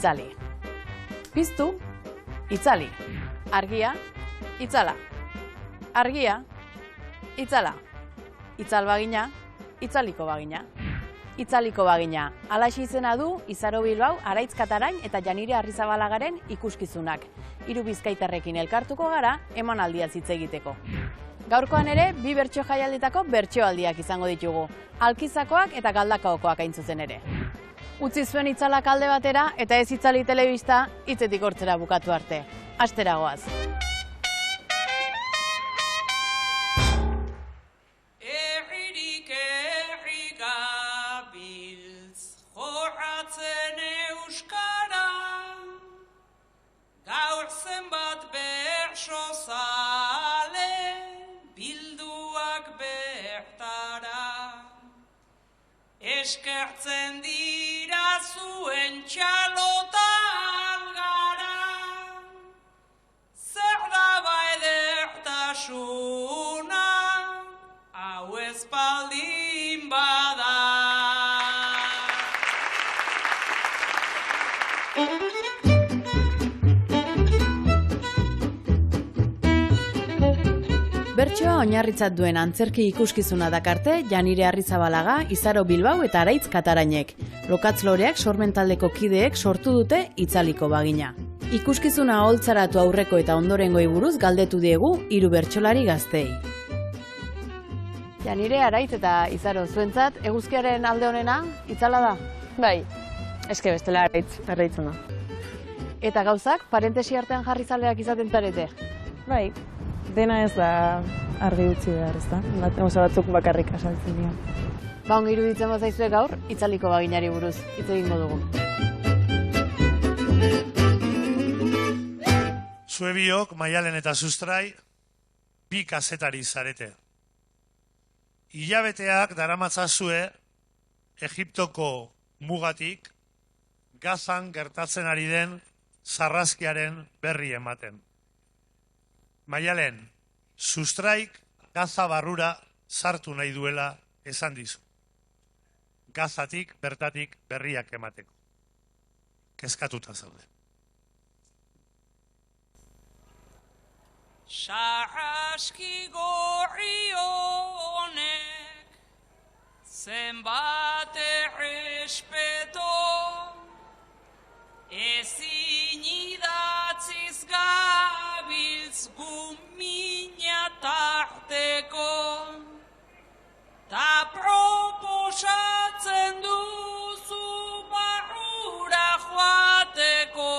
itzali. Piztu, itzali. Argia, itzala. Argia, itzala. Itzal bagina, itzaliko bagina. Itzaliko bagina, alaxi izena du Izaro Bilbao, Araitz Katarain eta Janire Arrizabalagaren ikuskizunak. 3 bizkaitarrekin elkartuko gara emanaldiaz hitz egiteko. Gaurkoan ere, 2 bertso jaialditako bertsoaldiak izango ditugu. Alkizakoak eta Galdakaokoak hain zuzen ere. Utzi zuen itzalak alde batera eta ez itzali telebista hitzetik hortzera bukatu arte. Astera goaz. Eskertzen dira zuen txalota algara, zer daba edertasuna, hau espaldin bada. Bertsoa oinarritzat duen antzerki ikuskizuna dakarte Janire Arrizabalaga, Izaro Bilbao eta Araitz Katarainek. Lokatzloreak sormen taldeko kideek sortu dute itzaliko bagina. Ikuskizuna aholtzaratu aurreko eta ondorengoi buruz galdetu diegu 3 bertsolari gaztei. Janire, Araitz eta Izaro, zuentzat eguzkiaren alde honena itzala da? Bai, eske bestela Araitzen da. Eta gauzak parentesi artean jarri zaleak izaten zarete? Bai, dena ez da argi utzi behar, ez da? Batzuk bakarrik asaltzen dira. Ongi iruditzen bazaizue gaur, itzaliko baginari buruz hitz egingo dugu. Zue biok, Maialen eta Sustrai, 2 kazetari zarete. Hilabeteak daramatzazue Egiptoko mugatik Gazan gertatzen ari den sarraskiaren berri ematen. Maialen, Sustraik Gaza barrura sartu nahi duela esan dizu. Gazatik bertatik berriak emateko. Kezkatuta zaude. Sarraski gorri honek zenbat errespeto ezin idatziz gabiltz gumina tarteko ta proposatzen duzu barrura joateko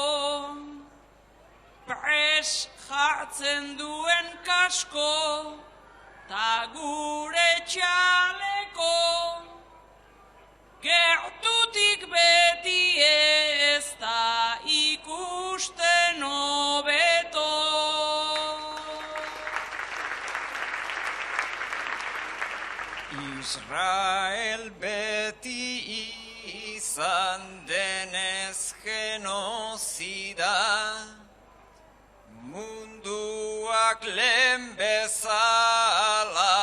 pres jartzen duen kasko ta gure txaleko gertutik beti ez da ikusten hobeto. Israel beti izan denez genozida, munduak lehen bezala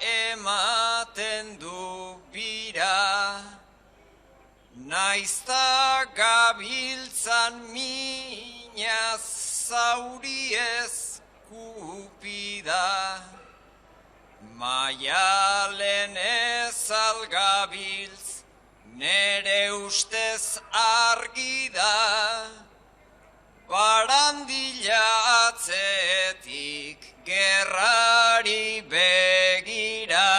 ematen du bira, naizta gabiltzan mina zauriez kupida, Maialen ez algabiltz nere ustez argi da, barandila atzetik gerrari begira.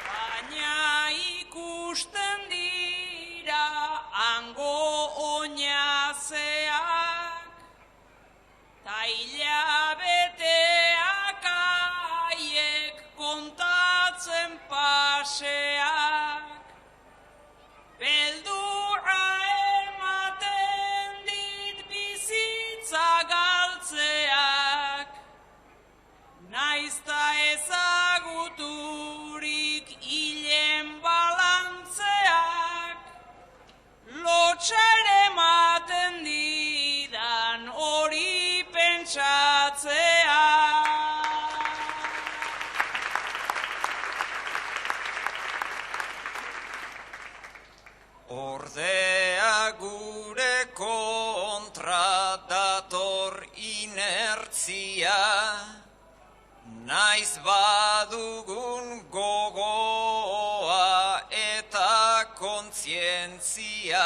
Baina ikusten dira hango oinazeak, ta hilabeteak haiek kontatzen paseak, beldurra ematen dit bizitza galtzeak, naizta ezaguturik hilen balantzeak, lotxere ematen didan hori pentsa Ordea gure kontra dator inertzia, naiz badugun gogoa eta kontzientzia,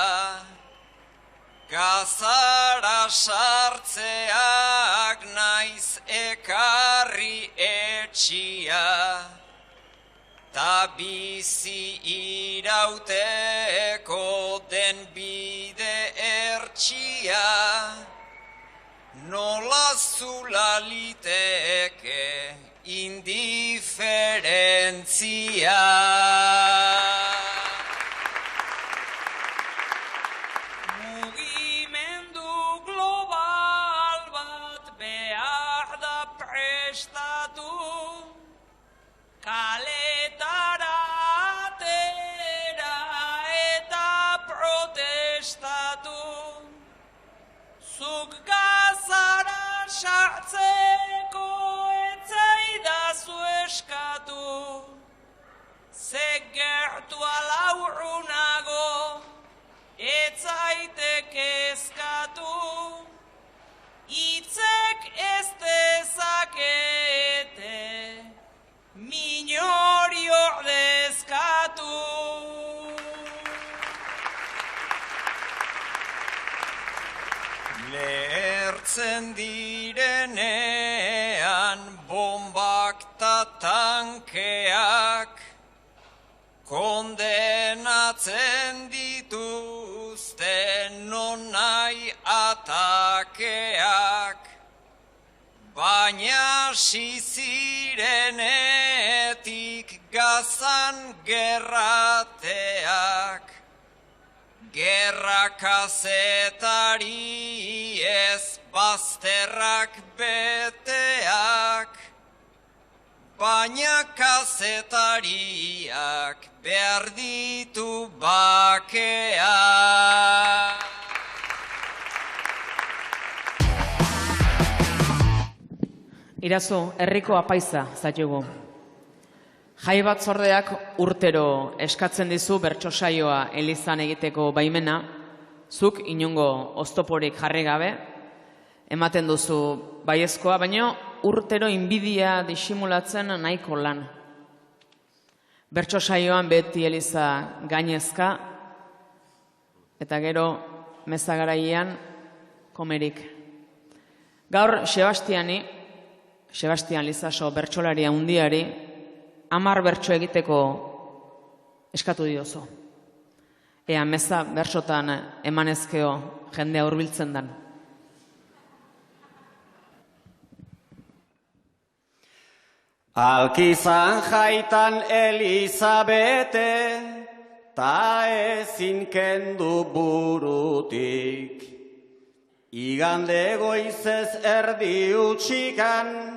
gazara sartzeak naiz ekarri etxia, ta bizi irauteko den bide ertxia, nola zula liteke indiferentzia. Mugimendu global bat behar da prestatu, kaletara atera eta protestatu, zuk gazara sartzeko etzaidazu eskatu, ze gertu alaurunago etzaiteke eskatu, itzek ez dezakete minori ordezkatu. Lehertzen direnean bombak ta tankeak, kondenatzen dituzte nonahi atakeak, baina zirenetik gazan gerrateak, gerra kazetari ez bazterrak beteak, baina kazetariak behar ditu bakeak. Irazu, herriko apaiza zaiugu. Jai batzordeak urtero eskatzen dizu bertso saioa elizan egiteko baimena, zuk inongo oztoporik jarri gabe, ematen duzu baiezkoa, baina urtero inbidia disimulatzen nahiko lan. Bertso saioan beti eliza gainezka, eta gero mezagaraian komerik. Gaur Sebastian Lizaso bertsolaria handiari 10 bertso egiteko eskatu diozu. Ea meza bertsotan emanezkeo jendea hurbiltzen dan. Alkizan jaitan Elizabete, ta ezin kendu burutik. Igande goizez erdi utxikan,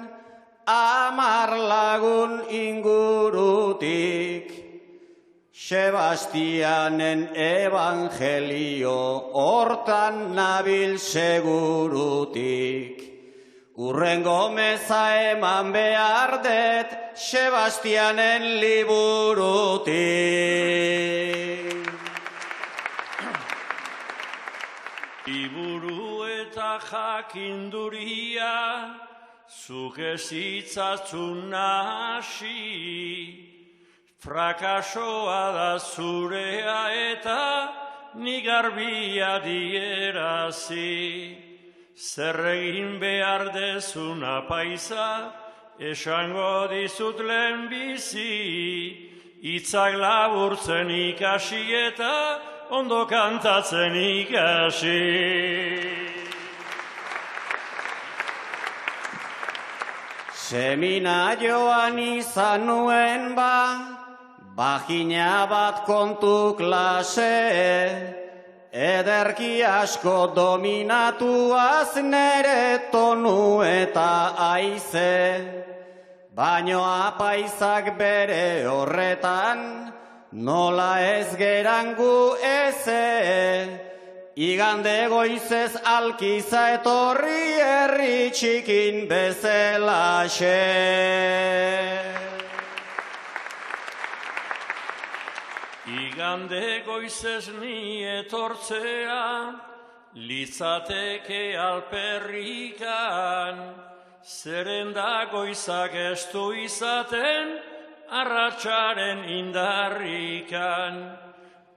10 lagun ingurutik. Sebastianen evangelio hortan nabil segurutik. Urrengo meza eman behar det Sebastianen liburutik. Liburu eta jakinduria zuk ez itzatzun nahasi, frakasoa da zurea eta ni garbia dierazi. Zer egin behar dezun apaiza, esango dizut lehenbizi, hitzak laburtzen ikasi eta ondo kantatzen ikasi. Seminarioan izan nuen bagina bat kontu klase, ederki asko dominatuaz nere tonu eta aize. Baino apaizak bere horretan, nola ez gerangu eze. Igande goizez Alkiza etorri herri txikin bezelaxe. Igande goizez ni etortzea, litzateke alperrikan, zeren da goizak ez du izaten, arratsaren indarrikan.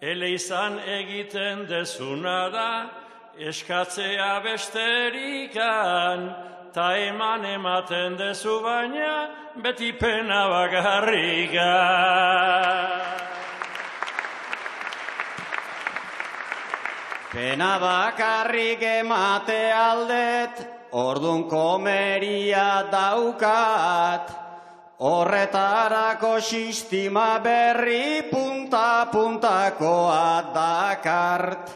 Ele izan egiten dezuna da, eskatzea besterikan, ta ematen dezu baina, beti pena bakarrikan. Pena bakarrik emate aldet, ordun komeria daukat, horretarako sistema berri punta-puntakoa dakart.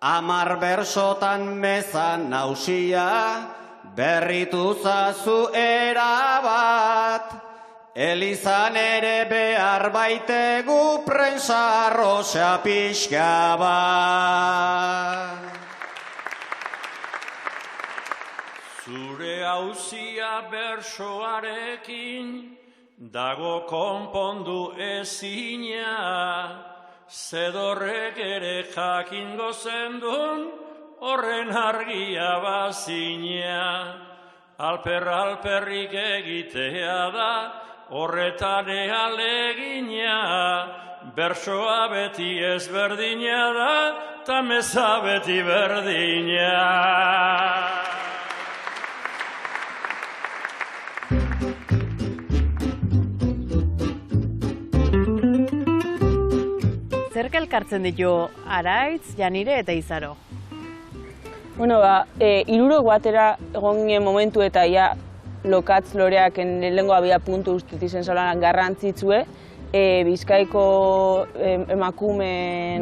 10 bersotan mezan nausia, berritu zazu erabat, Elizan ere behar baitegu prensa arrosa pixka bat. Zure hauzia bersoarekin dago konpondu ezina, zedorrek ere jakingo zendun horren argia bazina. Alperrik egitea da, horretan alegina, bersoa beti ezberdina da, ta meza beti berdina. Zerk elkartzen ditu Araitz, Janire eta Izaro? Bueno, hirurok batera egon ginen momentu eta ja Lokatz Loreak lehenengo abia puntu ustez izen zolan garrantzitsue, Bizkaiko emakumeen...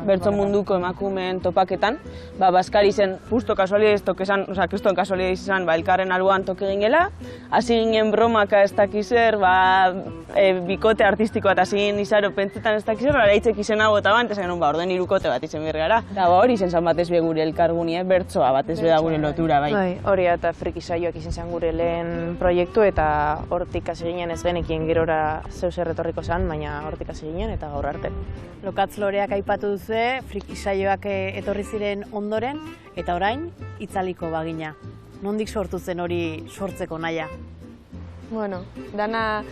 Bertso munduko emakumeen topaketan, Baskari zen, justo kasualidez tokezan, kriston kasualidez izan, elkarren aluan toke gingela, hasi ginen bromaka ez dakizer, bikote artistikoa eta hasi ginen Izaro pentsetan ez dakizer, araitzek izen hau eta bantez genuen, orden hirukote bat izen bergara. Eta hori izen zan batez be gure elkargunia, bertsoa batez be da gure lotura, bai. Hori eta friki saioak izen zen gure lehen proiektu eta hortik hasi ginen ez genekien gerora zeu zer etorriko zen, baina hortik hasi ginen eta gaur arte. Lokatz Loreak aipatu duzue, friki saioak etorri ziren ondoren, eta orain, itzaliko bagina. Nondik sortu zen hori sortzeko naia? Bueno, dana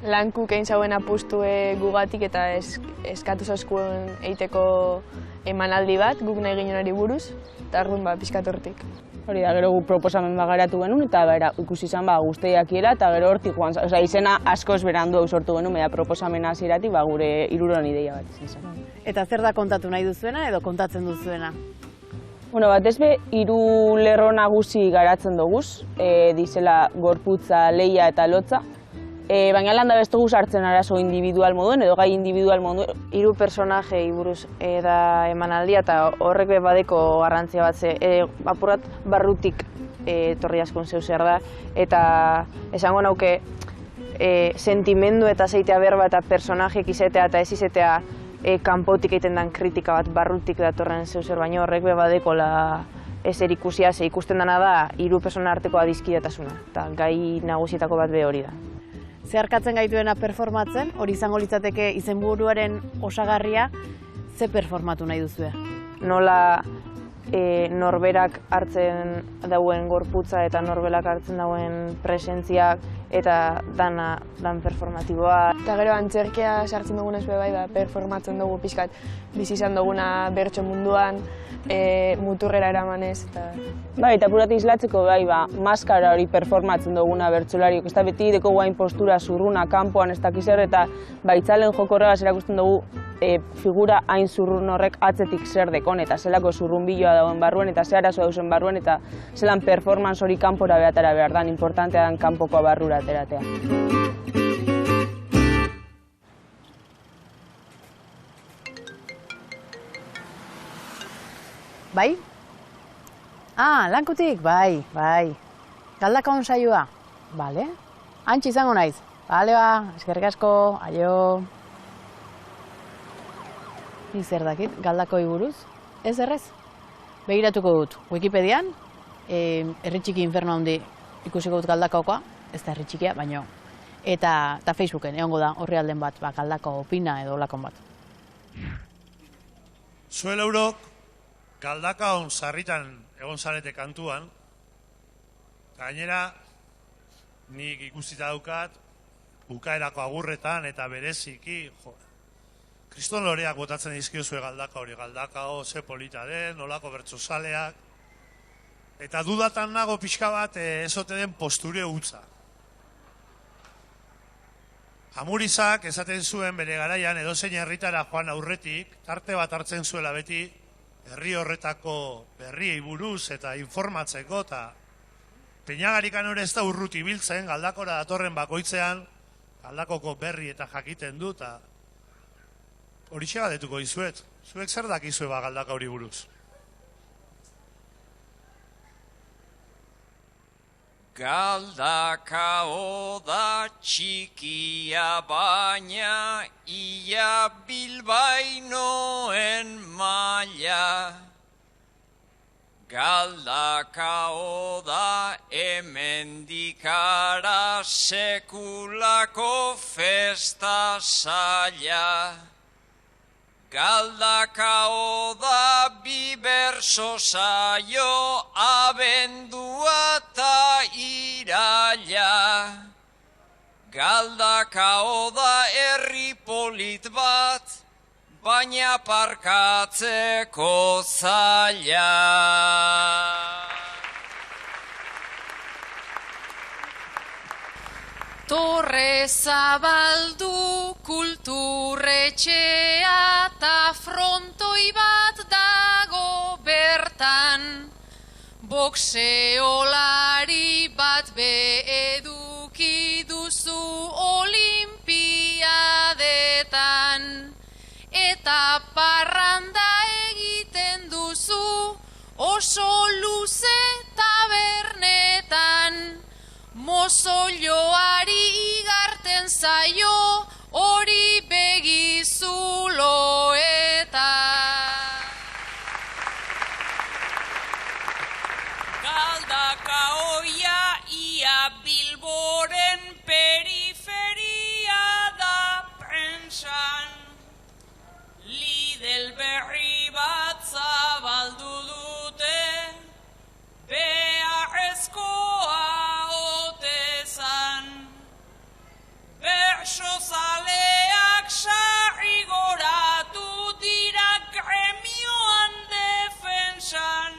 lankuk egin zauen apustue gugatik eta eskatu zauzkuen eiteko emanaldi bat, guk nahi ginenari buruz, eta arduan pixkat hortik. Hori da, gero gu proposamen bagaratu genuen, eta ikusi izan guztiakiela, eta gero hortik joan, izena askoz berandu sortu genuen, proposamen hasieratik gure hiruron ideia bat izan zen. Eta zer da kontatu nahi duzuena edo kontatzen duzuena? Bueno, batez be, 3 lerro nagusi garatzen doguz, dizela gorputza, lehia eta lotza, baina landa bestugu sartzen arazo individual moduen edo gai individual moduen. 3 personajei buruz da emanaldia eta horrek badeko garrantzia bat ze apurat barrutik torri askon zeu zer da eta esango nauke sentimendu eta zeitea berba eta personajek izetea eta ez izetea kanpotik egiten den kritika bat barrutik datorren zeu zer, baina horrek badeko ezer ikusia ze ikusten dena da 3 persona arteko adiskidetasuna eta gai nagusietako bat be hori da. Zeharkatzen gaituena performatzen, hori izango litzateke izenburuaren osagarria, ze performatu nahi duzue? Nola norberak hartzen dauen gorputza eta norberak hartzen dauen presentziak eta dan performatiboa. Eta gero antzerkia sartzen dugunez bai, performatzen dugu pixkat bizi izan duguna bertso munduan, muturrera eramanez. Bai, eta apurati islatzeko maskara hori performatzen duguna bertsolariok. Ez da beti deko guain postura zurruna kanpoan ez dakizer eta itzalen jokorregaz erakusten dugu figura hain zurrun horrek atzetik zer dekon eta zelako zurrunbiloa dagoen barruan eta ze arazo dauzen barruan eta zelan performance hori kanpora behatara behar dan, importantea dan kanpokoa barrura ateratea. Bai? Lankutik? Bai. Galdaka hon saioa? Bale. Antxe izango naiz? Bale eskerrik asko, aio. Nik zer dakit, galdakoi buruz? Ez errez? Begiratuko dut, Wikipedian, herri txiki inferno handi ikusiko dut galdakaokoa, ez da herri txikia, baina eta Facebooken egongo da horri alden bat, Galdakao opina edo lakon bat. Zuel eurok, Galdakaon sarritan egon zarete kantuan, gainera, nik ikusita daukat, bukaerako agurretan eta bereziki, kriston loreak botatzen dizkiozue Galdakao hori, Galdakao ze polita den, nolako bertsozaleak, eta dudatan nago pixka bat ezote den posture hutsa. Amurizak esaten zuen bere garaian edozein herritara joan aurretik, tarte bat hartzen zuela beti, herri horretako berriei buruz eta informatzeko, eta Peñagarikan hori ez da urruti biltzen, Galdakora datorren bakoitzean, Galdakoko berri eta jakiten du, eta hori txegadetuko dizuet. Zuek zer dakizue Galdaka hori buruz? Galdakao da txikia baina ia bilbainoen maila. Galdakao da hemendikara sekulako festa saia. Galdakao da biberso saio abendua eta iraila. Galdakao da herri polit bat, baina parkatzeko zaila. Torre zabaldu kulturretxea eta frontoi bat dago bertan. Boxeolari bat eduki duzu olimpiadetan. Eta parranda egiten duzu oso luze tabernetan. Mozoioari igarten zaio hori begizuloetan. Galdakaoia ia Bilboren periferia da prentsan. Lidl berri bat zabaldu dute, beharrezkoa otezan. Bertsozaleak sarri goratu dira gremioan defentsan.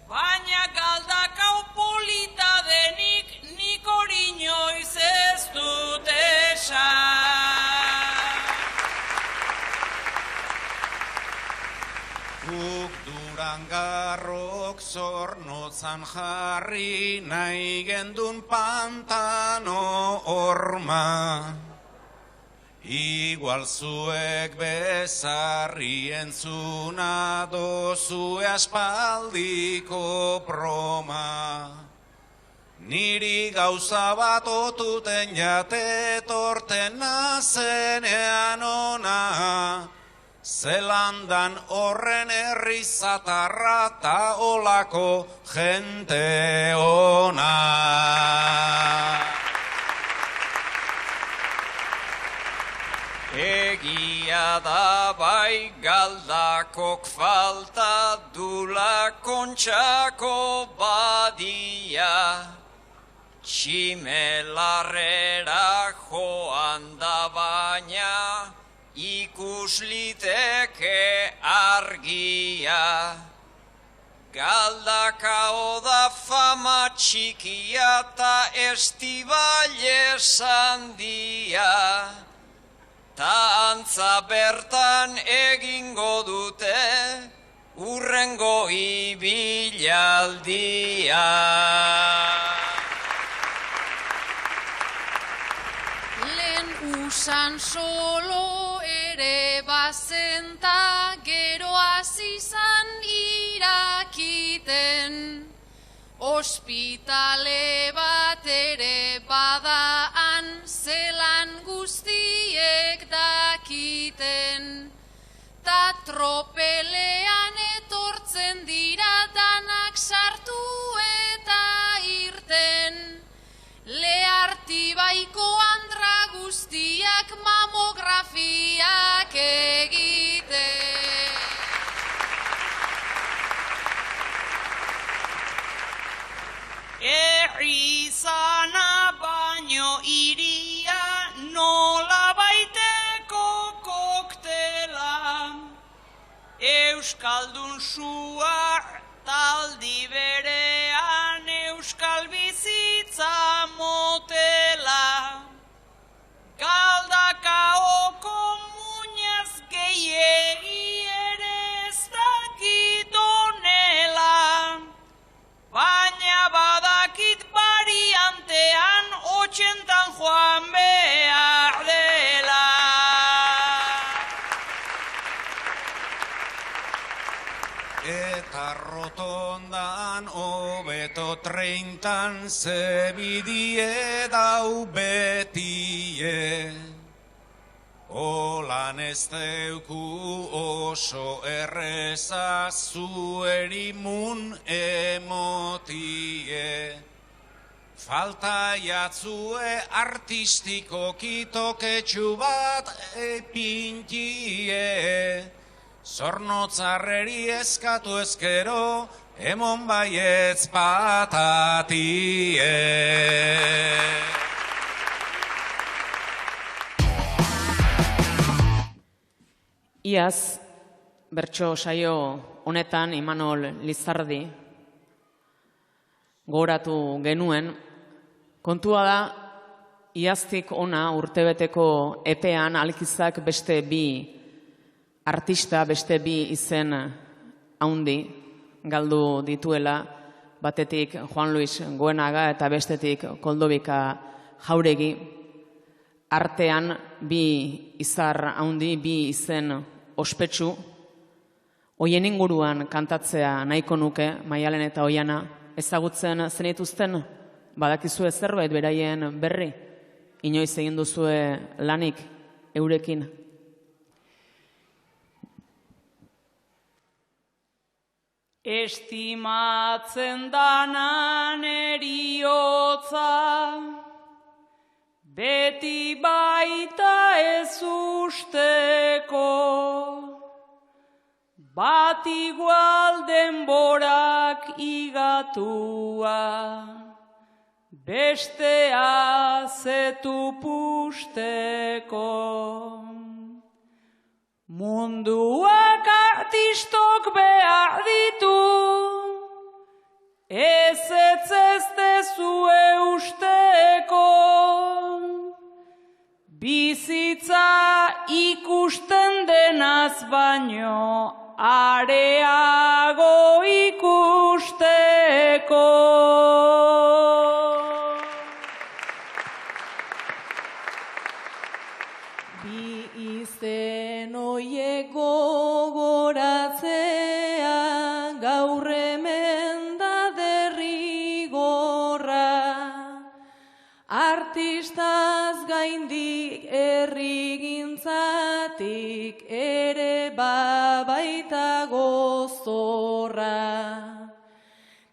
Baina Galdakao polita denik nik hori inoiz ez dut esan. Guk Durangarrok zornotzan jarri nahi gendun pantano horma. Igual zuek bezarri entzuna dozue aspaldiko broma. Niri gauza bat otuten jate torten nazenean ona. Zelandan horren herri zatarra ta olako jente ona. Egia da bai Galdakok falta dula Kontxako badia. Tximelarrera joan da baina ikus liteke argia. Galdakao da fama txikia ta estibaile sandia. Ta antza bertan egingo dute urrengo ibilaldia. Lehen usan solo ere bazenta, gero azizan irakiten. Ospitale bat ere badaan, zelan guztiek dakiten. Ta tropelean etortzen dira danak sartu eta irten. Leharti baiko andra guztiak mamografiak egite. Izana baino iria nola baiteko koktela, Euskaldun sua taldi berean euskal bizitza motela, Galdakaoko muñaz gehiegi ere ez dakit onela, baina badakit variantean 80 joan behar dela. Eta rotondan hobeto 30 zebidie dau betie. Olan ez deuku oso erreza zuerimun emotie. Falta jatzue artistiko kitoketxu bat epintie. Zornotzarreri eskatu ezkero, emon baietz patatie. Iaz, bertso saio honetan Imanol Lizardi gogoratu genuen, kontua da, iaztik ona urtebeteko epean Alkizak beste bi artista, beste bi izen haundi galdu dituela, batetik Juan Luis Goenaga eta bestetik Koldobika Jauregi. Artean bi izar haundi, bi izen ospetsu, hoien inguruan kantatzea nahiko nuke, Maialen eta Oiana, ezagutzen zenituzten, badakizue zerbait beraien berri, inoiz egin duzue lanik eurekin. Estimatzen danan eriotza, beti baita ez usteko, bat igual denborak igatua, bestea zetu pusteko. Munduak artistok behar ditu, ez dezue usteko, bizitza ikusten denaz baino, areago ikusteko. Bi izen oiek gogoratzea, gaur hemen da derrigorra, artistaz gaindik errigintzatik ere baita gozorra.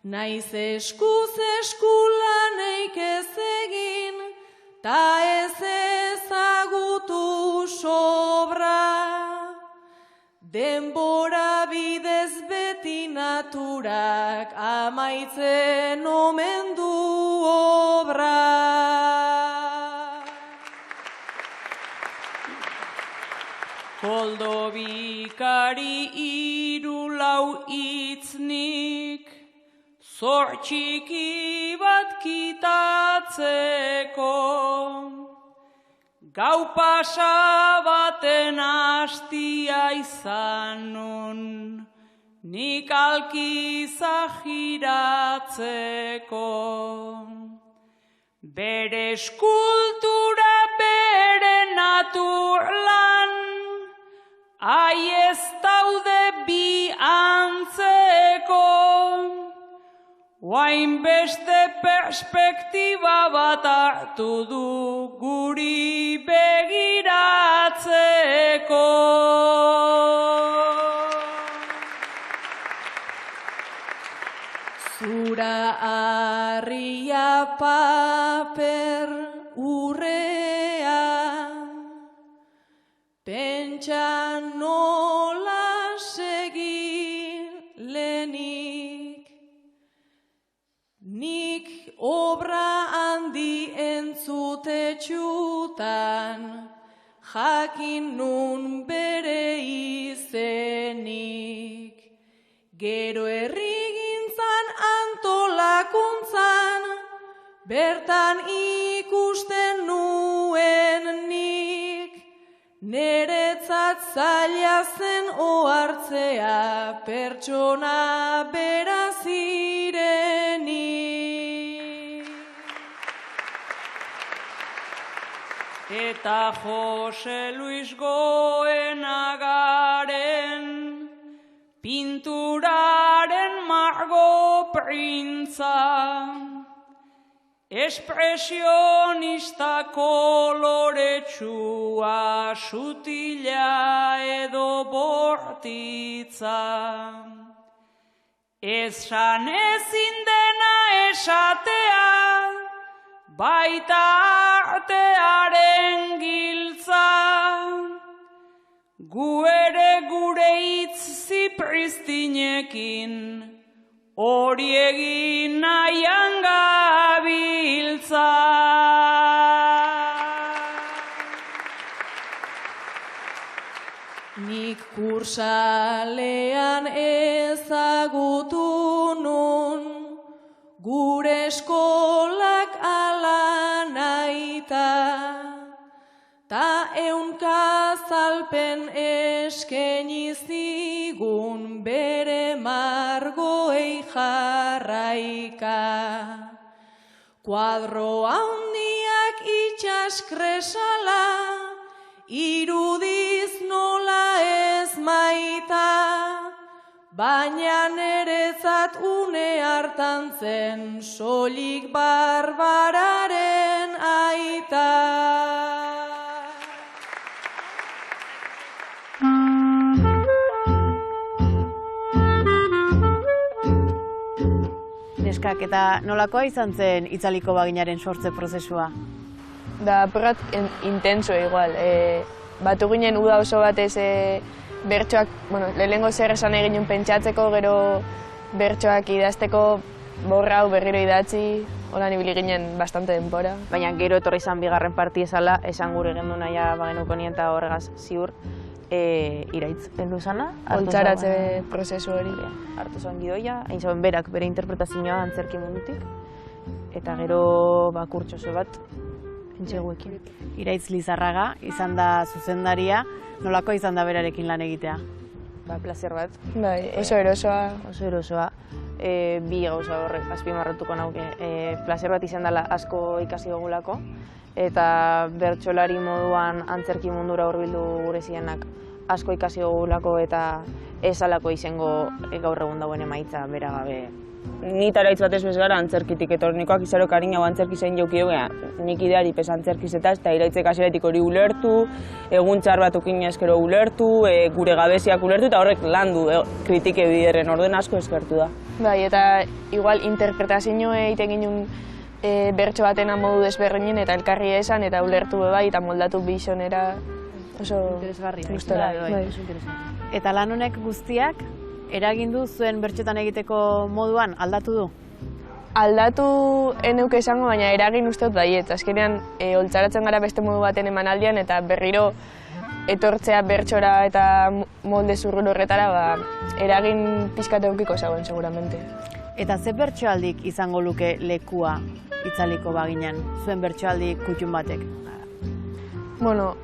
Naiz eskuz eskulaneik ez egin, ta ez ezagutu sobra, denbora bidez beti naturak amaitzen omen du obra. Koldobikari 3-4 hitznik, zor txiki bat kitatzeko, gau pasa baten hastia izan nun, nik Alkiza giratzeko. Bere eskultura, bere naturlan, ai ez daude bi antzeko, oain beste perspektiba bat hartu du guri begiratzeko. Zura harria paper bila nola segin lehenik. Nik obra handi entzutetxutan, jakin nun bere izenik. Gero herrigintzan antolakuntzan, bertan ikusten nuen nik. Neretzat zaila zen ohartzea pertsona bera zirenik. Eta Jose Luis Goenagaren pinturaren margo printza, espresionista koloretsua, sutila edo bortitza. Esan ezin dena esatea, baita artearen giltza. Gu ere gure hitz zipristinekin, hori egin nahian gabiltza. Nik kursalean ezagutu nun, gure eskolak ala nahita, ta eunkazalpen eskeni zigun bere margoei jarraika. Kuadro handiak itxaskresala, irudiz nola ez maita, baina neretzat une hartan zen soilik Barbararen aita. Neskak, eta nolakoa izan zen Itzaliko Baginaren sortze prozesua? Da, apurat intenso igual. Batu ginen uda oso batez bertsoak, lehenengo zer esan egin pentsatzeko, gero bertsoak idazteko, borra hau berriro idatzi, holan ibili ginen bastante denbora. Baina gero etorri izan bigarren parti ezala, esan gure gendu naia bagenuko nien eta horregaz ziur, iraitz heldu zana. Holtzaratze prozesu hori. Hartu zuen gidoia, hain zauen berak bere interpretazioa antzerki mundutik, eta gero kurtsoso bat entxeguekin. Iraitz Lizarraga, izan da zuzendaria, nolako izan da berarekin lan egitea? Plazer bat. Bai, oso erosoa. Oso erosoa. Bi gauza horrek azpimarratuko nauke. Plazer bat izan dela asko ikasi dugulako, eta bertsolari moduan antzerki mundura hurbildu gure zirenak asko ikasi dugulako eta ez alako izango gaur egun dauen emaitza bera gabe. Ni taraitz batez bez gara antzerkitik etornikoak izaro karina antzerki zein jaukio gea. Nik ideari pes antzerkizetaz eta iraitzek hasieratik hori ulertu, egun txar batukin eskero ulertu, gure gabeziak ulertu eta horrek landu kritike biderren orden asko eskertu da. Bai, eta igual interpretazioa egiten ginen bertso batena modu desberdinen eta elkarri esan eta ulertu bai eta moldatu bisonera oso gustora. Eta lan honek guztiak eragindu zuen bertxotan egiteko moduan aldatu du? Aldatu eneuke esango, baina eragin uste dut baiet. Azkenean, holtzaratzen gara beste modu baten emanaldian eta berriro etortzea bertxora eta molde zurrur horretara, eragin pizkate eukiko zagoen, seguramente. Eta ze bertsoaldik izango luke lekua Itzaliko Baginan, zuen bertsoaldi kutxun batek? Bueno,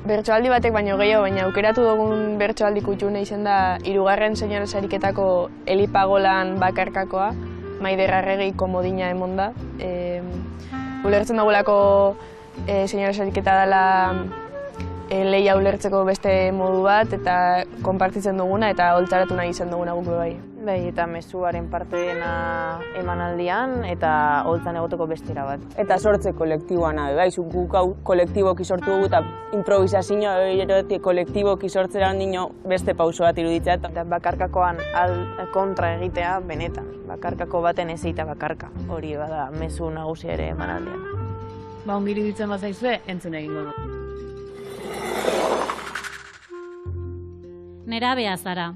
bertsoaldi batek baino gehiago, baina aukeratu dugun bertsoaldi kutxune izen da 3. senyora sariketako Elipagolan bakarkakoa, Maider Arregi komodina emon da. Ulertzen dugulako senyora sariketa dela lehia ulertzeko beste modu bat eta konpartitzen duguna eta holtzaratu nahi izan duguna guk bai. Bai, eta mezuaren parteena emanaldian eta holtzan egoteko bestera bat. Eta sortze kolektiboa nabe, bai, guk hau kolektiboki sortu dugu eta improvisazioa erotik kolektiboki sortzera handino beste pauso bat iruditzea. Eta bakarkakoan kontra egitea benetan, bakarkako baten ez egitea bakarka, hori bada mezu nagusia ere emanaldian. Ba, ongiri ditzen bazaizue, entzun egingo du. nerabea zara.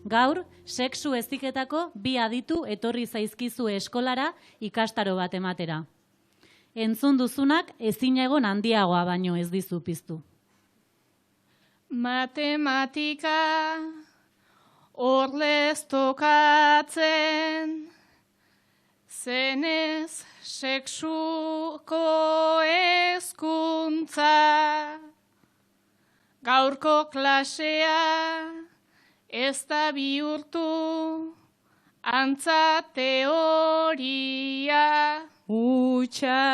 Gaur, sexu heziketako 2 aditu etorri zaizkizu eskolara ikastaro bat ematera. Entzun duzunak ezin egon handiagoa baino ez dizu piztu. Matematika orlez tokatzen, zenez sexuko hezkuntza. Gaurko klasea ez da bihurtu antza teoria hutsa.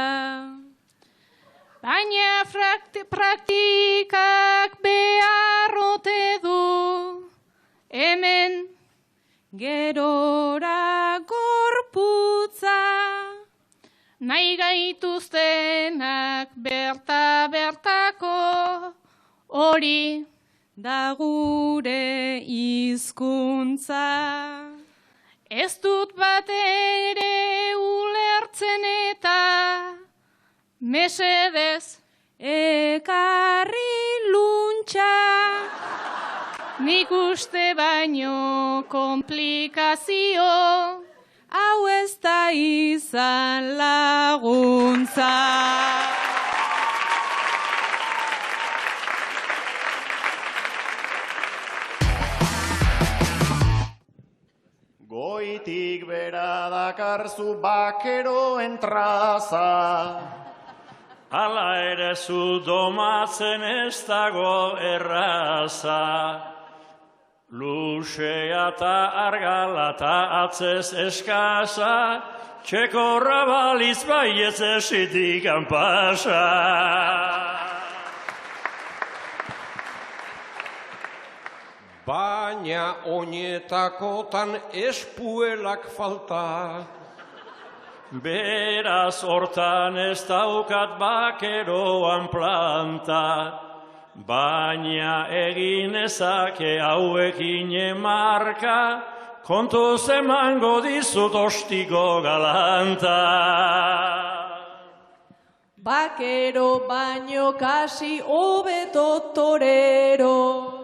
Baina praktikak beharrote du hemen gerora gorputza. Nahi gaituztenak bertako hori da gure hizkuntza. Ez dut bat ere ulertzen eta mesedez ekarri luntxa. Nik uste baino komplikazio hau ez da izan laguntza. Goitik bera dakarzu bakeroen traza. Hala ere zu domatzen ez dago erraza. Luzea eta argala eta atzez eskasa, txekorra baliz baietz esitik anpasa. Baina oinetakotan espuelak falta. Beraz hortan ez daukat bakeroan planta, baina egin ezake hauekin emarka, kontuz emango dizut ostiko galanta. Bakero baino kasi hobeto torero.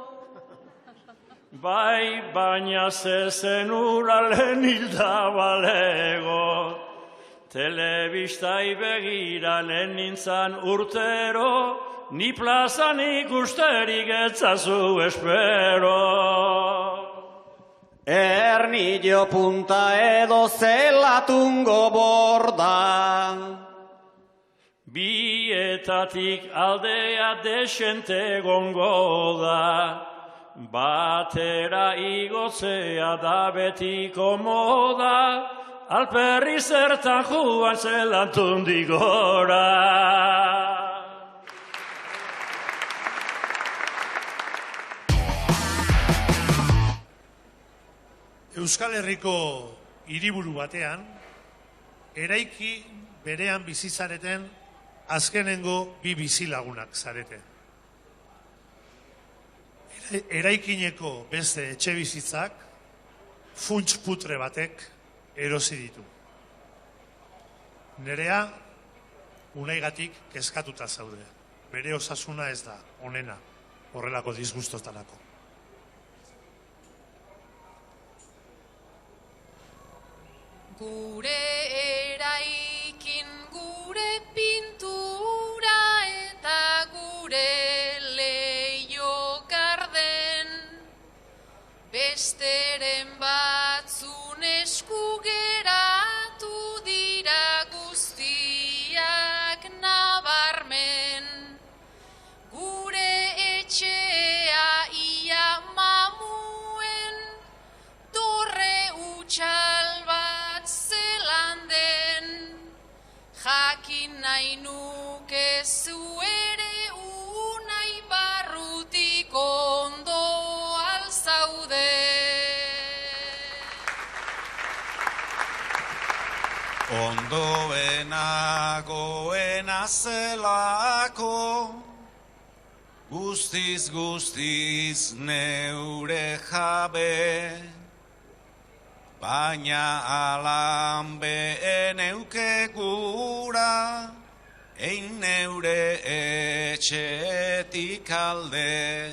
Bai, baina zezen ura lehen hilda balego. Telebistai begira lehen nintzan urtero, ni plazan ikusterik etzazu espero. Ernillo punta edo zelatungo borda. Bietatik aldea desente gongo da. Batera igotzea da betiko moda, alperri zertan juan zelantundik gora. Euskal Herriko hiriburu batean, eraiki berean bizizareten azkenengo 2 bizilagunak zarete. Eraikineko beste etxe bizitzak funts putre batek erosi ditu. Nerea unaigatik kezkatuta zaude. Bere osasuna ez da onena horrelako disgustotarako. Gure eraikin, gure pintura eta gure leio garden, besteren batzun esku geratu dira guztiak nabarmen. Gure etxea ia mamuen, torre utxal bat zelan den, jakin nahi nuke zu ere unai barrutik ondo alzaude. Ondoena goena zelako, guztiz guztiz neure jabe, baina alan behen euke gura, ein neure etxetik alde.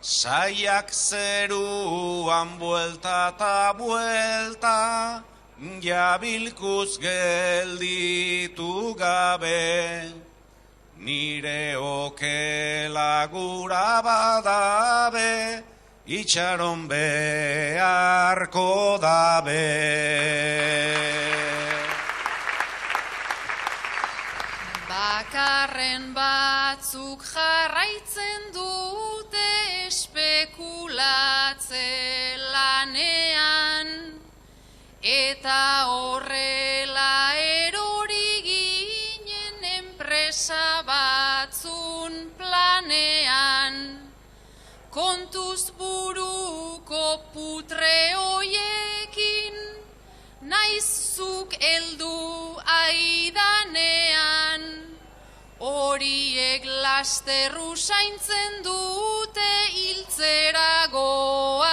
Saiak zeruan buelta eta buelta, jabilkuz gelditu gabe, nire okela gura badabe, itxaron beharko dabe. Bakarren batzuk jarraitzen dute espekulatze lanean, eta horrela erori ginen enpresa batzun planean. Kontuz buruko putre hoiekin, naizuk heldu aidanean, horiek lasterru zaintzen dute hiltzera goazenean.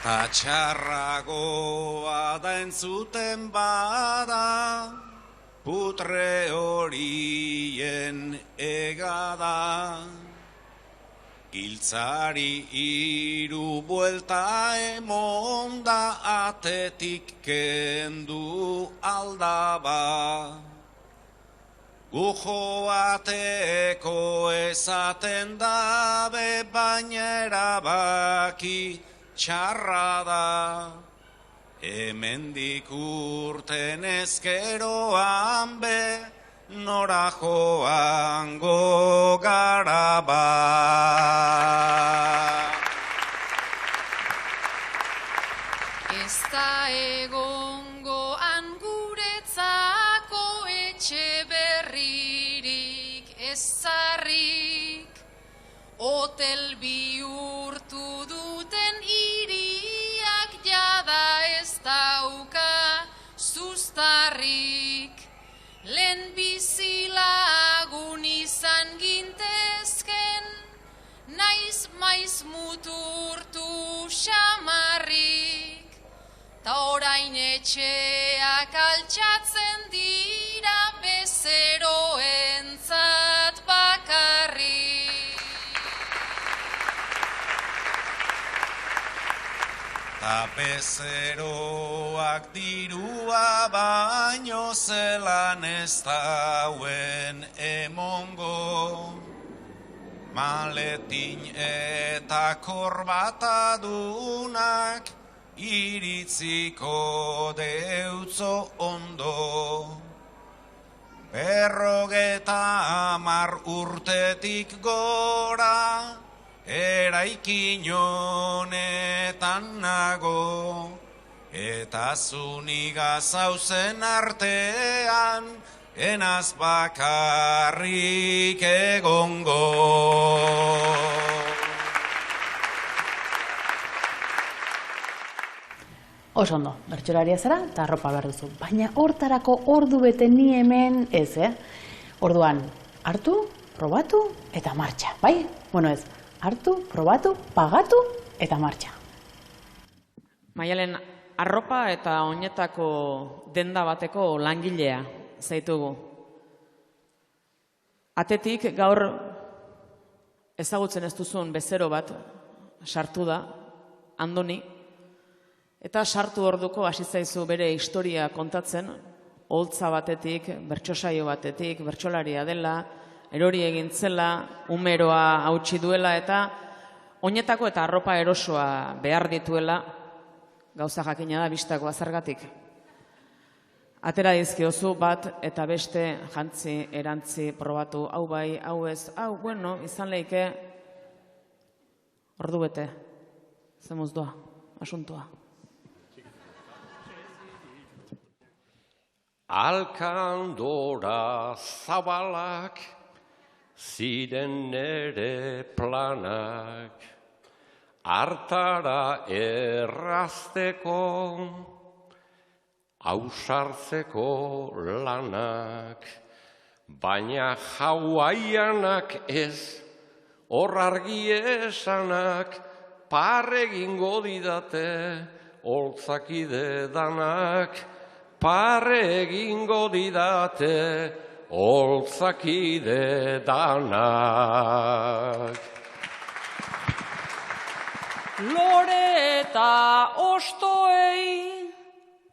Ta txarragoa da entzuten bada, putre horien egada. Giltzari hiru buelta emonda, atetik kendu aldaba. Gu joateko esaten dabe, baina erabaki txarra da. Hemendik urten ezkeroan be, nora joango gara ba. Ez da egongoan guretzako etxe berririk ezarrik, hotel bihurtu duten hiriak jada ez dauka zuztarrik. Lehen bizilagun izan gintezken, naiz maiz muturtu xamarrik, ta orain etxeak altxatzen dira bezeroentzat bakarrik. Ta bezeroak dirua baino zelan ez dauen emongo, maletin eta korbatadunak iritziko deutzo ondo. 50 urtetik gora, eraikin honetan nago, eta zuniga zauzen artean, enaz bakarrik egongo. Oso ondo, bertsolaria zara eta arropa behar duzu. Baina hortarako ordu bete ni hemen ez, Orduan, hartu, probatu eta martxa, bai? Bueno ez, hartu, probatu, pagatu eta martxa. Maialen, arropa eta oinetako denda bateko langilea zaitugu. Atetik gaur ezagutzen ez duzun bezero bat sartu da, Andoni, eta sartu orduko hasi zaizu bere historia kontatzen, oholtza batetik, bertsosaio batetik, bertsolaria dela, erori egin zela, umeroa hautsi duela eta oinetako eta arropa erosoa behar dituela, gauza jakina da bistakoa zergatik. Atera dizkiozu bat eta beste jantzi, erantzi, probatu, hau bai, hau ez, hau, bueno, izan leike, ordu bete, zemuz doa, asuntua. Alkandora zabalak, ziren nere planak, hartara errazteko, ausartzeko lanak, baina hauaianak ez, hor argi esanak, parre egingo didate, holtzakide danak, pare egingo didate holtzakide danak. Lore eta ostoei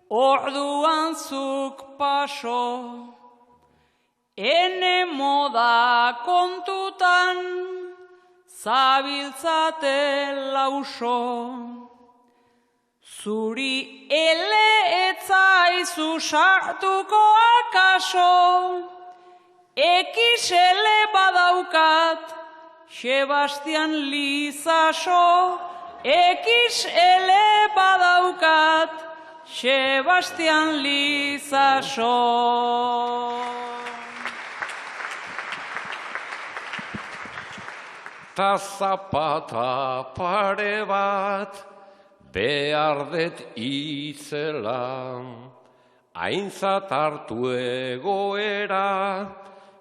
orduan zuk paso, ene moda kontutan zabiltzate lauso. Zuri ele etzaizu sartuko akaso, ekisele badaukat Sebastian Lizaso, ekisele badaukat Sebastian Lizaso. Ta zapata pare bat behar det itzela, aintzat hartu egoera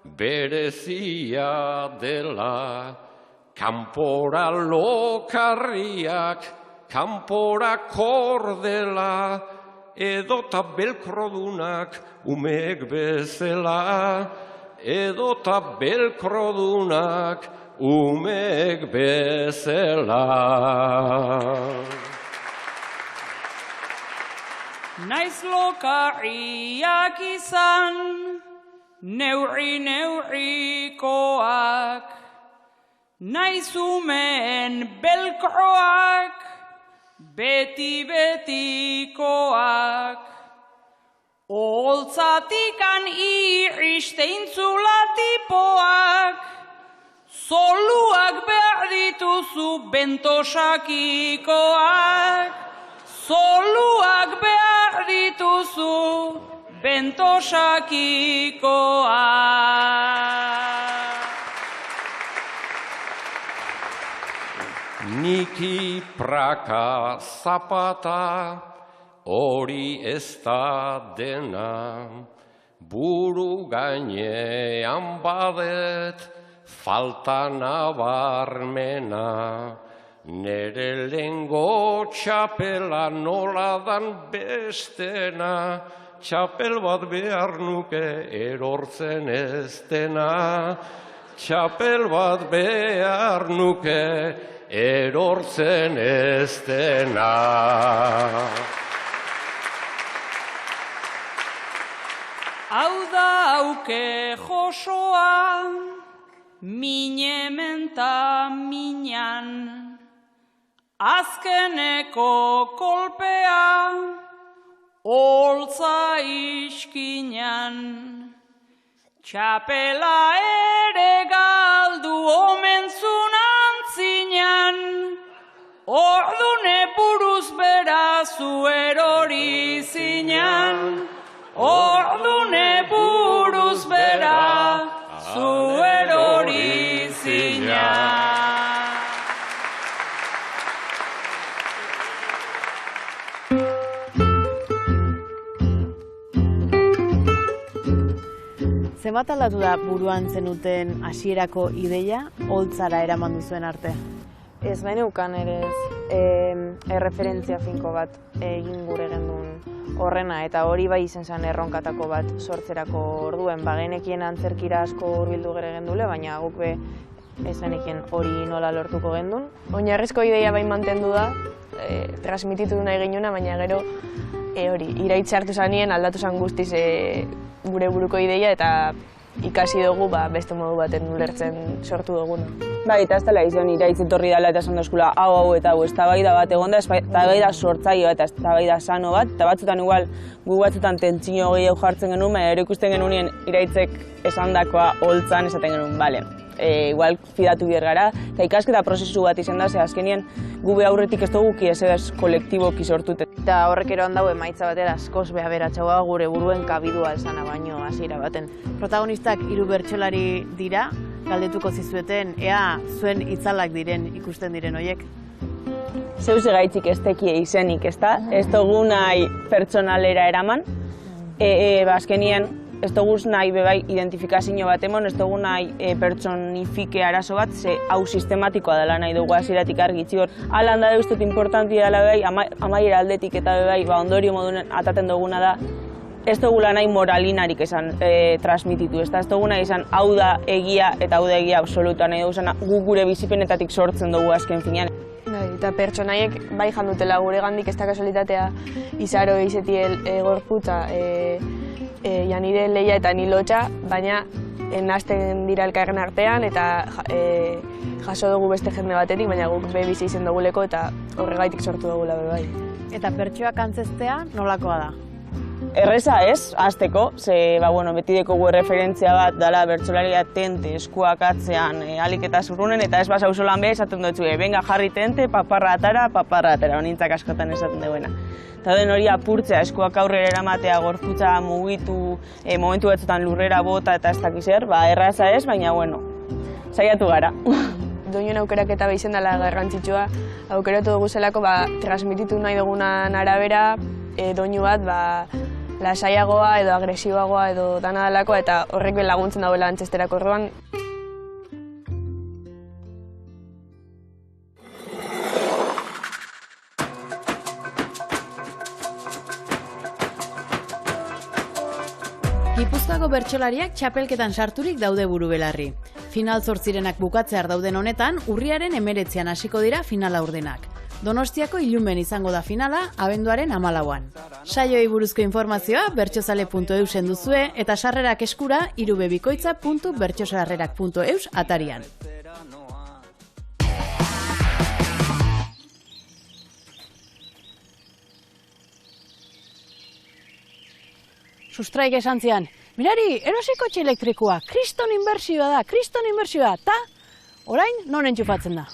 berezia dela. Kanpora lokarriak, kanpora kordela, edota belkrodunak umeek bezela, edota belkrodunak umeek bezela. Naiz lokarriak izan, neurrikoak, naiz umeen belkroak, beti-betikoak. Oholtzatikan irristeintzula tipoak, zoluak behar dituzu bentosakikoak, zoluak behar dituzu bentosakikoak. Niki praka zapata hori ez da dena, buru gainean badet falta nabarmena. Nere lehengo txapela nola dan bestena, txapel bat behar nuke erortzen ez dena, txapel bat behar nuke erortzen ez dena. Hau da auke josoa, minemen ta minan, azkeneko kolpea, holtza iskinan. Txapela ere galdu omentzun antzinan, ordune buruz bera zu erori zinan, ordune buruz bera zu erori zinan. Zenbat aldatu da buruan zenuten hasierako ideia holtzara eraman duzuen arte? Ez geneukan ere erreferentzia finko bat egin gure gendun horrena, eta hori bai izen zen erronkatako bat sortzerako orduen. Genekien antzerkira asko hurbildu gere gendule, baina guk be ez genekien hori nola lortuko gendun. Oinarrizko ideia bai mantendu da, transmititu nahi ginuna, baina gero hori, iraitze hartu zanien, aldatu zan guztiz gure buruko ideia, eta ikasi dugu beste modu baten ulertzen sortu duguna. Bai, eta ez dela izan iraitz etorri dela eta esan dozkula hau eta hau, eztabaida bat egonda, eztabaida sortzaile bat, eztabaida sano bat, eta batzutan igual gu batzutan tentsio gehiago jartzen genuen, baina ero ikusten genuen iraitzek esandakoa holtzan esaten genuen, bale. Igual fidatu bier gara, eta ikasketa prozesu bat izan da, ze azkenien gube aurretik ez dugu ez kolektiboki sortute. Eta horrek eroan dago emaitza batera askoz behaberatxagoa gure buruen kabidua esana baino hasiera baten. Protagonistak 3 bertsolari dira, galdetuko zizueten, ea zuen itzalak diren ikusten diren hoiek. Zeus egaitzik ez tekie izenik, ezta? Ez dugu nahi pertsonalera eraman, azkenien ez dugu nahi bebai identifikazio bat emon, ez dugu nahi pertsonifike arazo bat, ze hau sistematikoa dela nahi dugu hasieratik argitzi hor. Alan da deustut importantia dela bebai, amaiera aldetik eta bebai ondorio modunen ataten duguna da, ez dugula nahi moralinarik esan transmititu, ez dugu nahi esan hau da egia eta hau da egia absoluta, nahi dugu gu gure bizipenetatik sortzen dugu azken finean. Eta pertsonaiek bai jandutela gure gandik ez da kasualitatea izaro izetiel gorputza janire leia eta nilotxa, baina nazten dira elkarren artean eta jaso dugu beste jende batetik, baina guk be bizi izen duguleko eta horregaitik sortu dugula bai. Eta pertsoak antzestea nolakoa da? Erreza ez, hasteko, ze beti dekogu referentzia bat dala bertsolaria tente eskuak atzean alik eta zurrunen, eta ez basau solan be esaten dutzu, venga jarri tente, paparra atara, honintzak askotan esaten duena. Eta den hori apurtzea, eskuak aurrera eramatea, gorputza mugitu, momentu batzutan lurrera bota eta ez dakiz erraza ez, baina saiatu gara. Doinuen aukeraketa behizen dela garrantzitsua, aukeratu dugu zelako transmititu nahi dugunan arabera, doinu bat lasaiagoa edo agresiboagoa edo dana dalako eta horrek laguntzen dauela antzesterako orduan. Gipuzkoako bertsolariak txapelketan sarturik daude buru belarri. Final 8renak bukatzear dauden honetan, urriaren 19an hasiko dira finala urdenak. Donostiako Ilumen izango da finala, abenduaren 14an. Saioei buruzko informazioa bertsozale.eusen duzue eta sarrerak eskura irubebikoitza.bertsosarrerak.eus atarian. Sustraik esan zian, mirari, erosiko kotxe elektrikoa, kriston inbertsioa da, eta orain non entxufatzen da.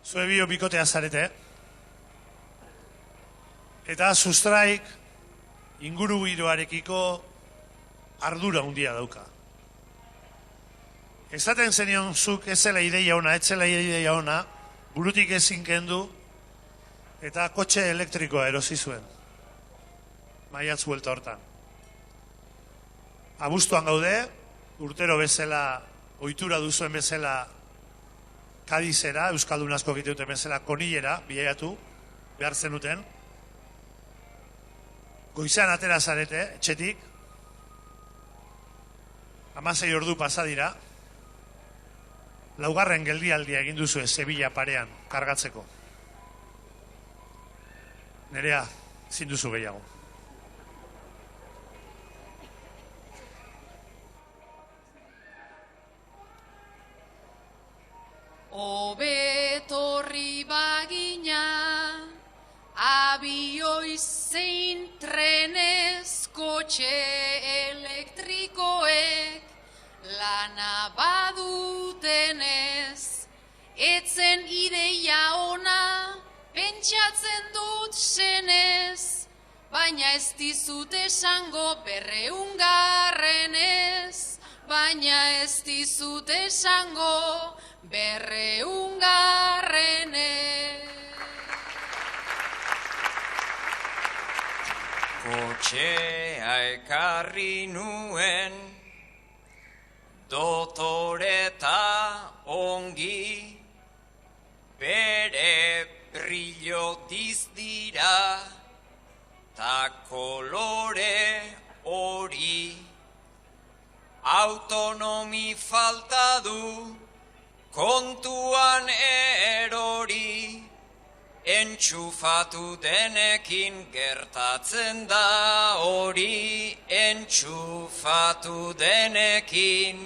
Zue bio bikotea zarete, eta Sustraik inguru giroarekiko ardura handia dauka. Esaten zenion zuk ez zela ideia ona, burutik ezin kendu, eta kotxe elektrikoa erosi zuen. Maiatz buelta hortan. Abuztuan gaude, urtero bezala, ohitura duzuen bezala Kadizera, Euskaldun asko egiten bezala Konillera, bilaiatu, behar zenuten. Goizean atera zarete, etxetik. 16 ordu pasa dira. 4. geldialdia egin duzu Sevilla parean, kargatzeko. Nerea, zin duzu gehiago. Obetorri bagina, abioiz zein trenez, kotxe elektrikoek, lana badutenez, etzen ideia ona, pentsatzen dut senez, baina ez dizut esango 200garrenez, baina ez dizut esango 200garrenez. Kotxea ekarri nuen, dotoreta ongi, bere brillo dizdira, ta kolore hori, autonomi falta du, kontuan erori, entxufatu denekin gertatzen da hori, entxufatu denekin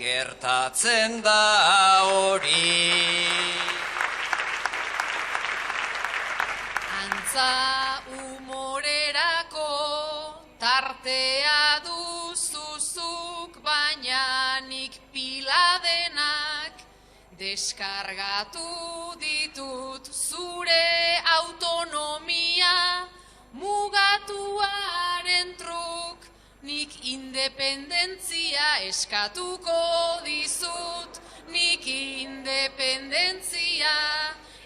gertatzen da hori. Antza humorerako tartea duzuzuk, baina nik pila denak deskargatu ditut. Zure autonomia mugatuaren truk, nik independentzia eskatuko dizut, nik independentzia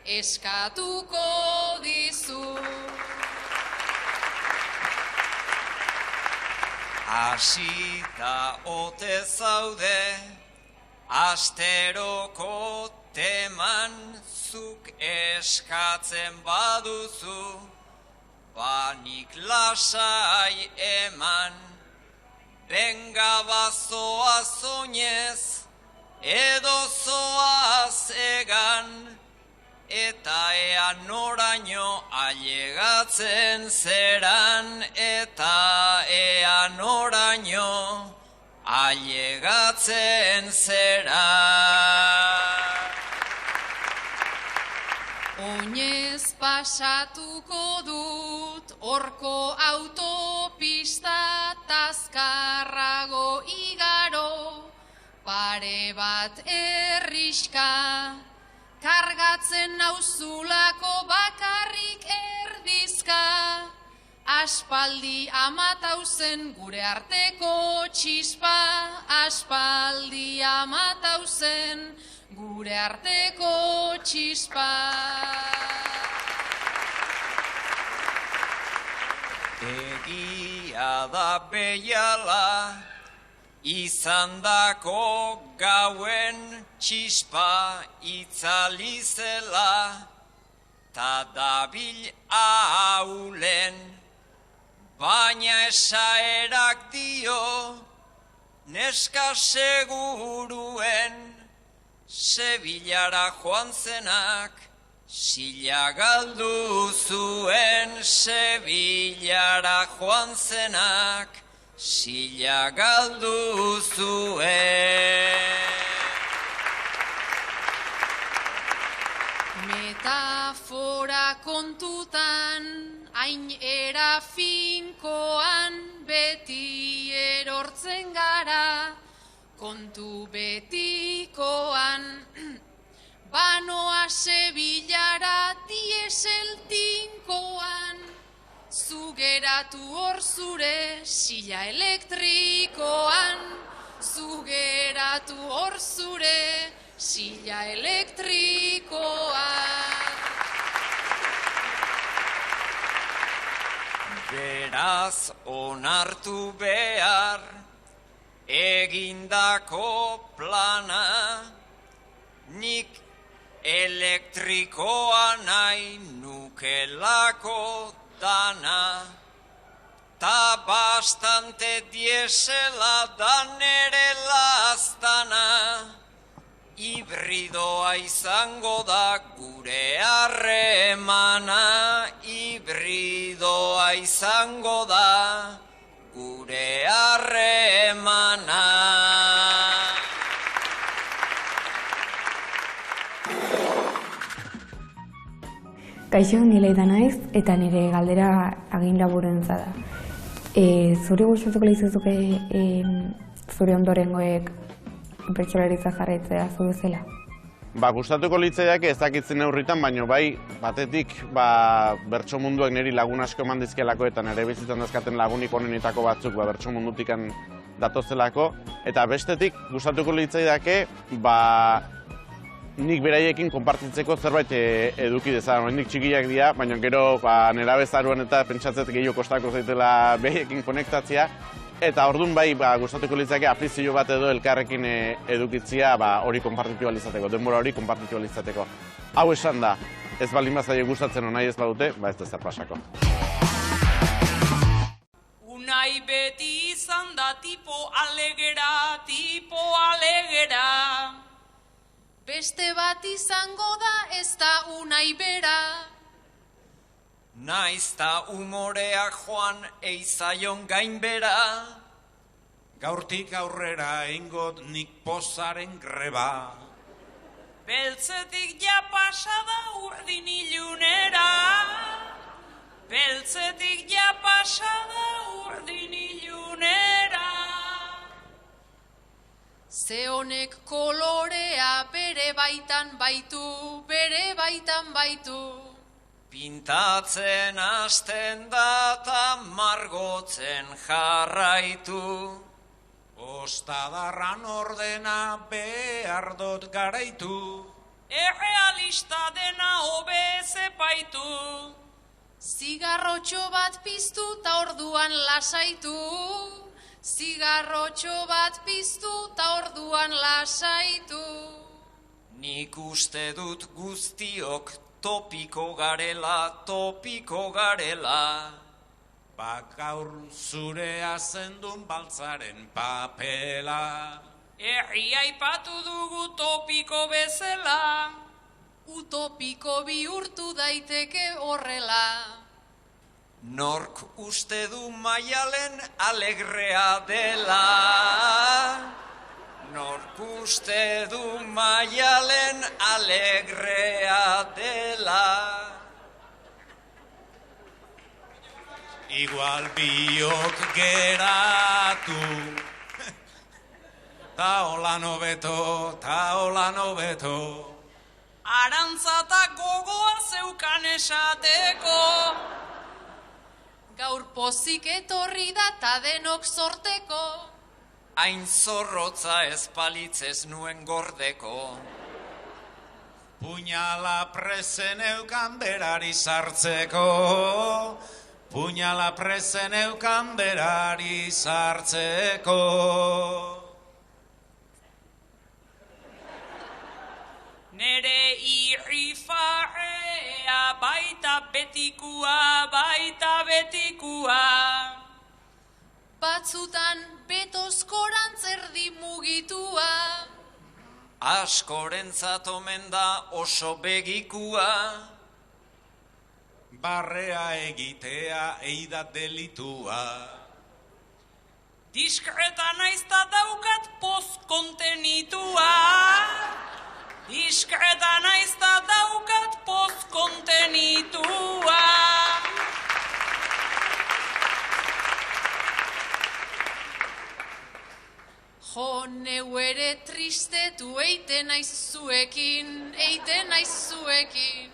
eskatuko dizut. Asita ote zaude, asteroko teman, zuk eskatzen baduzu, banik lasai eman, benga bazoaz oinez, edo zoaz egan, eta ea noraino ailegatzen zeran, eta ea noraino ailegatzen zeran. Oinez pasatuko dut, horko autopista tazkarrago igaro, pare bat erriska, kargatzen nauzulako bakarrik erdizka, aspaldi amatauzen gure arteko txispa, aspaldi amatauzen gure arteko txispa. Egia da behiala, izandako gauen txispa itzalizela, ta dabil aulen, baina esaerak dio, neska seguruen, Sevillara joan zenak, sila galdu zuen. Sevillara joan zenak, sila galdu zuen. Metafora kontutan, hain era finkoan, beti erortzen gara, kontu betikoan, banoa Sevillara diesel tinkoan, zugeratu hor zure sila elektrikoan, zugeratu hor zure sila elektrikoan. Beraz onartu behar, egindako plana, nik elektrikoa nahi nukelako dana, ta bastante diesela da nere lastana, hibridoa izango da gure harremana, hibridoa izango da gure harremana. Kaixo, ni Leida naiz, eta nire galdera agin laburentza da. Zuri gustatuko lizuzuke zure ondorengoek bertsolaritza jarraitzea zu bezala? Gustatuko litzaidak ez dakitzen neurritan, baina bai, batetik bertso munduak niri lagun asko eman dizkelako eta nire bizitzan dazkaten lagunik onenetako batzuk bertso mundutik datozelako, eta bestetik gustatuko litzaidake nik beraiekin konpartitzeko zerbait eduki dezan. Nik txikiak dira, baina gero nerabezaruan eta pentsatzet gehiago kostako zaitela beraiekin konektatzea. Eta orduan bai gustatuko litzake afizio bat edo elkarrekin edukitzia hori konpartitu izateko, denbora hori konpartitu izateko. Hau esan da, ez baldin bazaio gustatzen nahi ez badute, ez da zer pasako. Unai beti izan da tipo alegera, tipo alegera. Beste bat izango da ez da Unai bera. Naiz ta umorea joan eizaion gainbera, gaurtik aurrera ingot nik pozaren greba. Beltzetik ja pasada urdin ilunera, beltzetik ja pasada urdin ilunera. Ze honek kolorea bere baitan baitu, bere baitan baitu. Pintatzen hasten da ta margotzen jarraitu. Ostadarran ordena behar dut garaitu. Errealista dena hobe zepaitu. Zigarrotxo bat piztu ta orduan lasaitu. Zigarrotxo bat piztu ta orduan lasaitu. Nik uste dut guztiok topiko garela, topiko garela. Gaur zurea zendun baltzaren papela. Herria aipatu dugu topiko bezala. Utopiko bihurtu daiteke horrela. Nork uste du Maialen alegrea dela. Nork uste du Maialen alegrea dela. Igual biok geratu, ta holan hobeto, ta holan hobeto. Arantzatak gogoa zeukan esateko. Gaur pozik etorri da ta denok sorteko. Hain zorrotza ez palitzez nuen gordeko. Puñala presen eukan berari sartzeko. Puñala presen eukan berari sartzeko. Nere irrifarea baita betikua, baita betikua. Batzutan betozkorantz erdi mugitua. Askorentzat omen da oso begikua. Barrea egitea eidat delitua. Diskreta naizta daukat postkontenitua. Diskreta naizta daukat postkontenitua. Jo, neu ere tristetu eiten naiz zuekin, eiten naiz zuekin.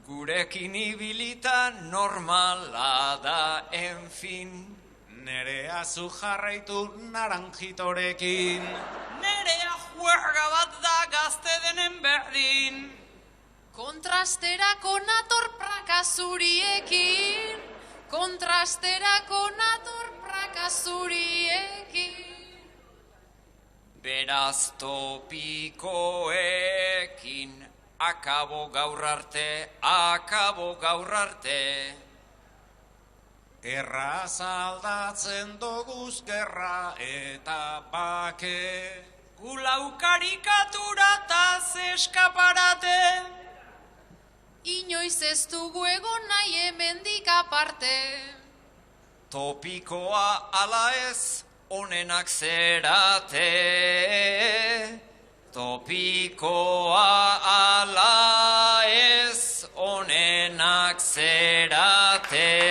Gurekin ibilita normala da, enfin. Nerea zu jarraitu naranjitorekin. Nerea juerga bat da gazte denen berdin. Kontrasterako nator prakazuriekin. Kontrasterako nator prakazuriekin. Beraz topikoekin. Akabo gaur arte, akabo gaur arte. Erraz aldatzen doguz gerra eta bake. Gulau karikatura eta zeskaparate. Inoiz ez dugu egon nahi hemendik aparte. Topikoa ala ez onenak zerate. Topikoa ala ez onenak zerate.